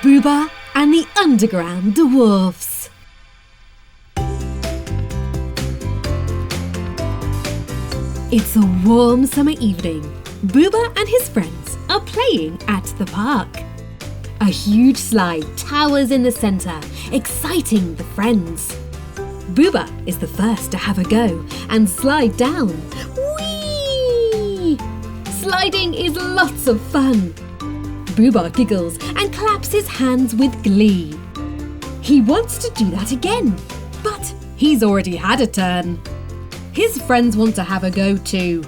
Booba and the Underground Dwarfs. It's a warm summer evening. Booba and his friends are playing at the park. A huge slide towers in the centre, exciting the friends. Booba is the first to have a go and slide down. Whee! Sliding is lots of fun. Booba giggles and claps his hands with glee. He wants to do that again, but he's already had a turn. His friends want to have a go too.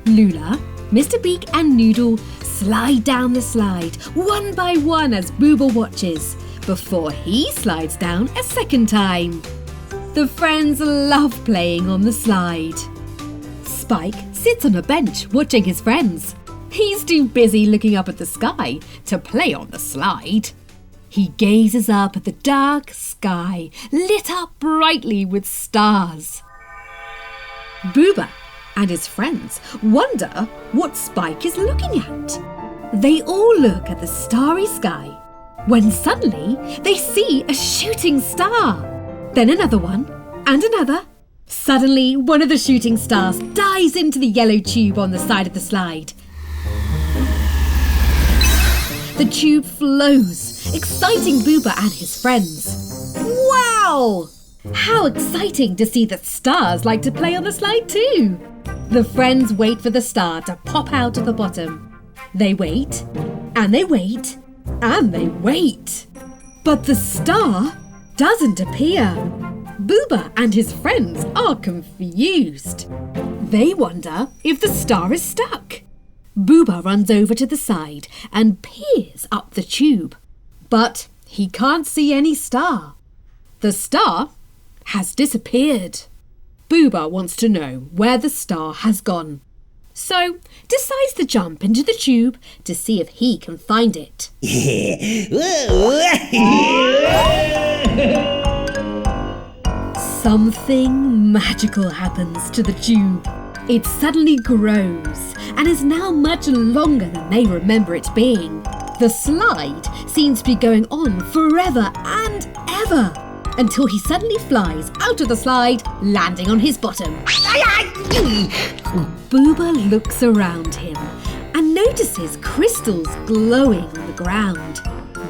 Lula, Mr. Beak and Noodle slide down the slide one by one as Booba watches before he slides down a second time. The friends love playing on the slide. Spike sits on a bench watching his friends. He's too busy looking up at the sky to play on the slide. He gazes up at the dark sky, lit up brightly with stars. Booba and his friends wonder what Spike is looking at. They all look at the starry sky when suddenly they see a shooting star. Then another one and another. Suddenly, one of the shooting stars dives into the yellow tube on the side of the slide. The tube flows, exciting Booba and his friends. Wow! How exciting to see that stars like to play on the slide too. The friends wait for the star to pop out of the bottom. They wait, and they wait, and they wait. But the star doesn't appear. Booba and his friends are confused. They wonder if the star is stuck. Booba runs over to the side and peers up the tube. But he can't see any star. The star has disappeared. Booba wants to know where the star has gone, so decides to jump into the tube to see if he can find it. Something magical happens to the tube. It suddenly grows and is now much longer than they remember it being. The slide seems to be going on forever and ever, until he suddenly flies out of the slide, landing on his bottom. Booba looks around him and notices crystals glowing on the ground.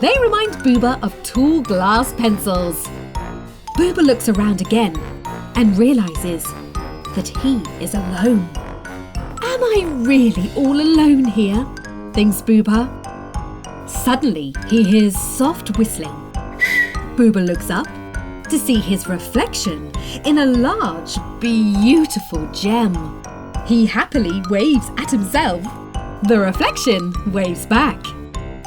They remind Booba of tall glass pencils. Booba looks around again and realises that he is alone. Am I really all alone here? Thinks Booba. Suddenly, he hears soft whistling. Booba looks up to see his reflection in a large, beautiful gem. He happily waves at himself. The reflection waves back.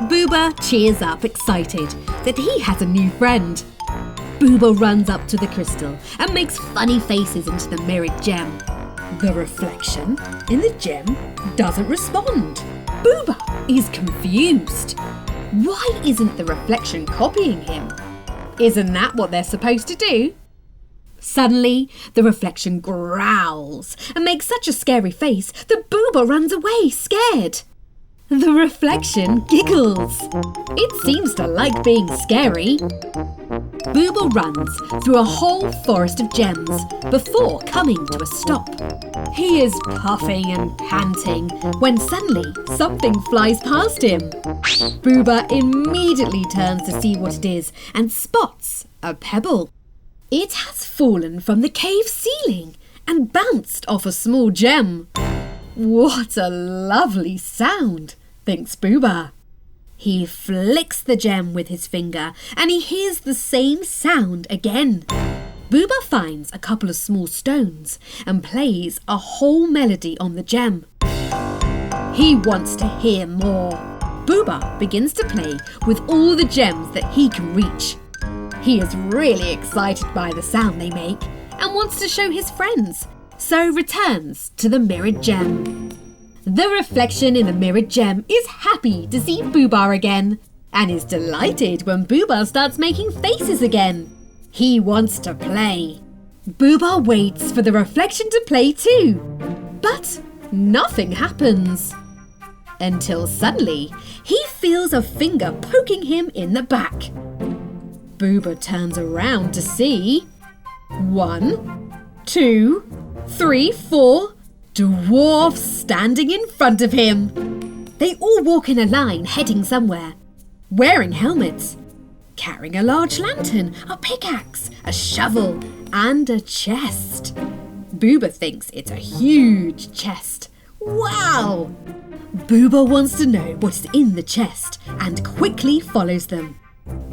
Booba cheers up, excited that he has a new friend. Booba runs up to the crystal and makes funny faces into the mirrored gem. The reflection in the gem doesn't respond. Booba is confused. Why isn't the reflection copying him? Isn't that what they're supposed to do? Suddenly, the reflection growls and makes such a scary face that Booba runs away, scared. The reflection giggles. It seems to like being scary. Booba runs through a whole forest of gems before coming to a stop. He is puffing and panting when suddenly something flies past him. Booba immediately turns to see what it is and spots a pebble. It has fallen from the cave ceiling and bounced off a small gem. What a lovely sound, thinks Booba. He flicks the gem with his finger and he hears the same sound again. Booba finds a couple of small stones and plays a whole melody on the gem. He wants to hear more. Booba begins to play with all the gems that he can reach. He is really excited by the sound they make and wants to show his friends, so returns to the mirrored gem. The reflection in the mirrored gem is happy to see Booba again and is delighted when Booba starts making faces again. He wants to play. Booba waits for the reflection to play too, but nothing happens. Until suddenly, he feels a finger poking him in the back. Booba turns around to see 1, 2, 3, 4 dwarfs standing in front of him. They all walk in a line heading somewhere, wearing helmets, carrying a large lantern, a pickaxe, a shovel and a chest. Booba thinks it's a huge chest. Wow! Booba wants to know what is in the chest and quickly follows them.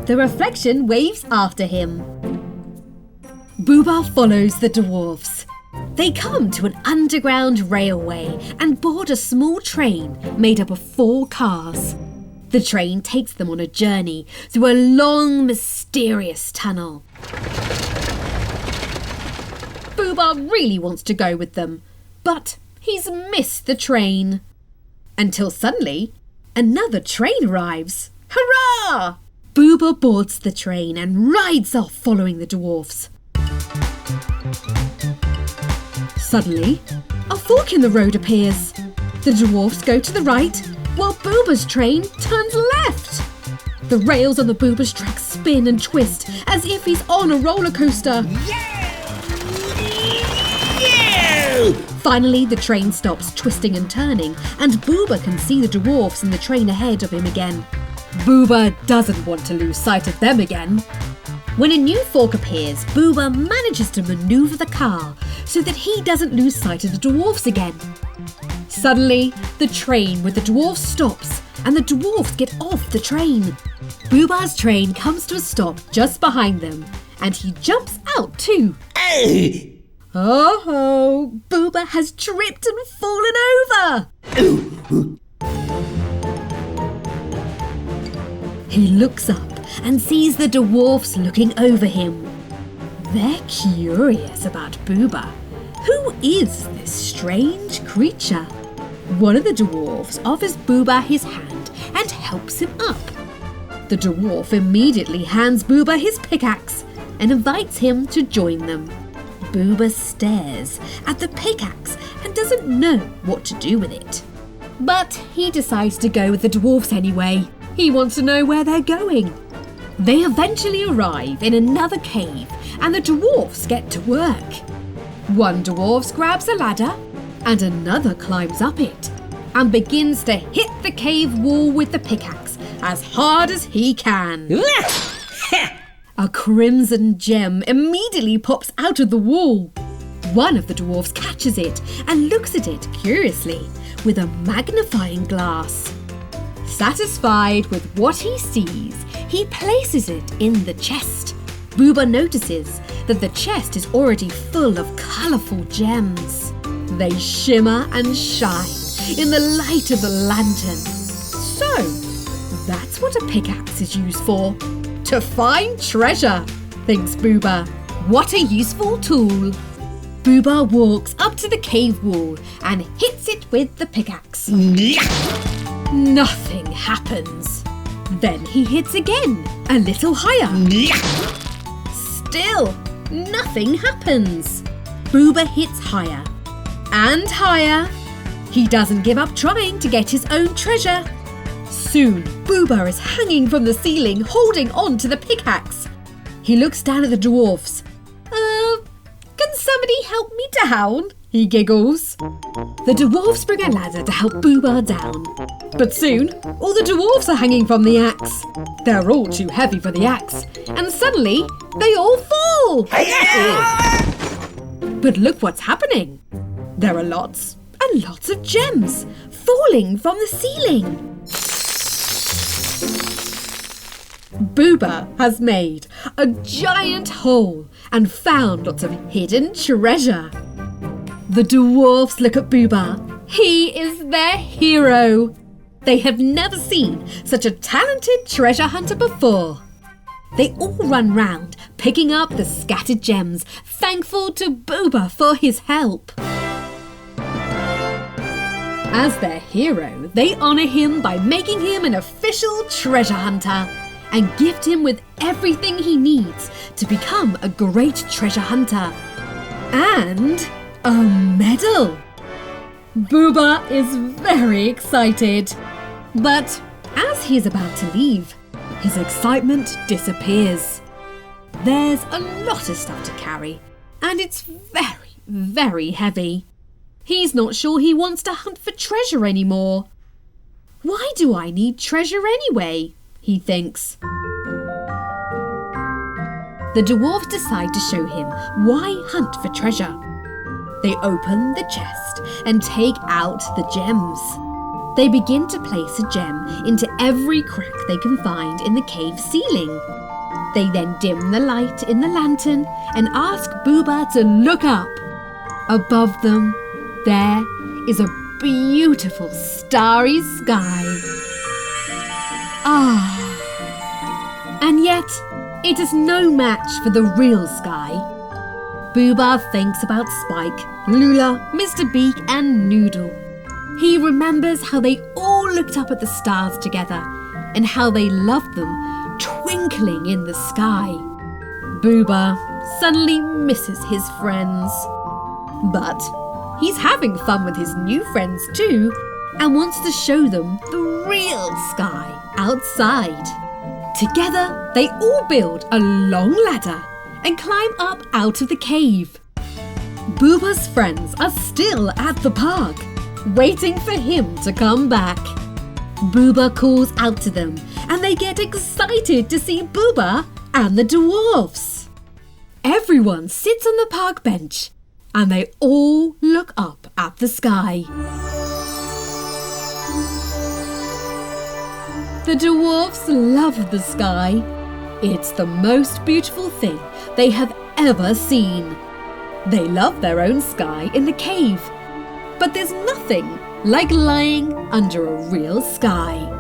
The reflection waves after him. Booba follows the dwarfs. They come to an underground railway and board a small train made up of 4 cars. The train takes them on a journey through a long, mysterious tunnel. Booba really wants to go with them, but he's missed the train. Until suddenly, another train arrives. Hurrah! Booba boards the train and rides off following the dwarfs. Suddenly, a fork in the road appears. The dwarfs go to the right, while Booba's train turns left. The rails on the Booba's track spin and twist as if he's on a roller coaster. Finally, the train stops twisting and turning, and Booba can see the dwarfs in the train ahead of him again. Booba doesn't want to lose sight of them again. When a new fork appears, Booba manages to maneuver the car so that he doesn't lose sight of the dwarfs again. Suddenly, the train with the dwarfs stops and the dwarfs get off the train. Booba's train comes to a stop just behind them and he jumps out too. Oh, Booba has tripped and fallen over. He looks up and sees the dwarfs looking over him. They're curious about Booba. Who is this strange creature? One of the dwarfs offers Booba his hand and helps him up. The dwarf immediately hands Booba his pickaxe and invites him to join them. Booba stares at the pickaxe and doesn't know what to do with it. But he decides to go with the dwarfs anyway. He wants to know where they're going. They eventually arrive in another cave and the dwarfs get to work. One dwarf grabs a ladder and another climbs up it and begins to hit the cave wall with the pickaxe as hard as he can. A crimson gem immediately pops out of the wall. One of the dwarfs catches it and looks at it curiously with a magnifying glass. Satisfied with what he sees, he places it in the chest. Booba notices that the chest is already full of colourful gems. They shimmer and shine in the light of the lantern. So, that's what a pickaxe is used for. To find treasure, thinks Booba. What a useful tool. Booba walks up to the cave wall and hits it with the pickaxe. Nothing happens. Then he hits again, a little higher. Still, nothing happens. Booba hits higher and higher. He doesn't give up trying to get his own treasure. Soon, Booba is hanging from the ceiling, holding on to the pickaxe. He looks down at the dwarfs. Can somebody help me down? He giggles. The dwarfs bring a ladder to help Booba down. But soon, all the dwarfs are hanging from the axe. They're all too heavy for the axe, and suddenly, they all fall! But look what's happening. There are lots and lots of gems falling from the ceiling. Booba has made a giant hole and found lots of hidden treasure. The dwarfs look at Booba. He is their hero. They have never seen such a talented treasure hunter before. They all run round, picking up the scattered gems, thankful to Booba for his help. As their hero, they honour him by making him an official treasure hunter and gift him with everything he needs to become a great treasure hunter. And a medal! Booba is very excited, but As he is about to leave, his excitement disappears. There's a lot of stuff to carry, and it's very, very heavy. He's not sure he wants to hunt for treasure anymore. Why do I need treasure anyway? He thinks. The dwarfs decide to show him why hunt for treasure. They open the chest and take out the gems. They begin to place a gem into every crack they can find in the cave ceiling. They then dim the light in the lantern and ask Booba to look up. Above them, there is a beautiful starry sky. And yet, it is no match for the real sky. Booba thinks about Spike, Lula, Mr. Beak and Noodle. He remembers how they all looked up at the stars together and how they loved them twinkling in the sky. Booba suddenly misses his friends. But he's having fun with his new friends too and wants to show them the real sky outside. Together, they all build a long ladder and climb up out of the cave. Booba's friends are still at the park, waiting for him to come back. Booba calls out to them, and they get excited to see Booba and the dwarfs. Everyone sits on the park bench, and they all look up at the sky. The dwarfs love the sky. It's the most beautiful thing they have ever seen. They love their own sky in the cave. But there's nothing like lying under a real sky.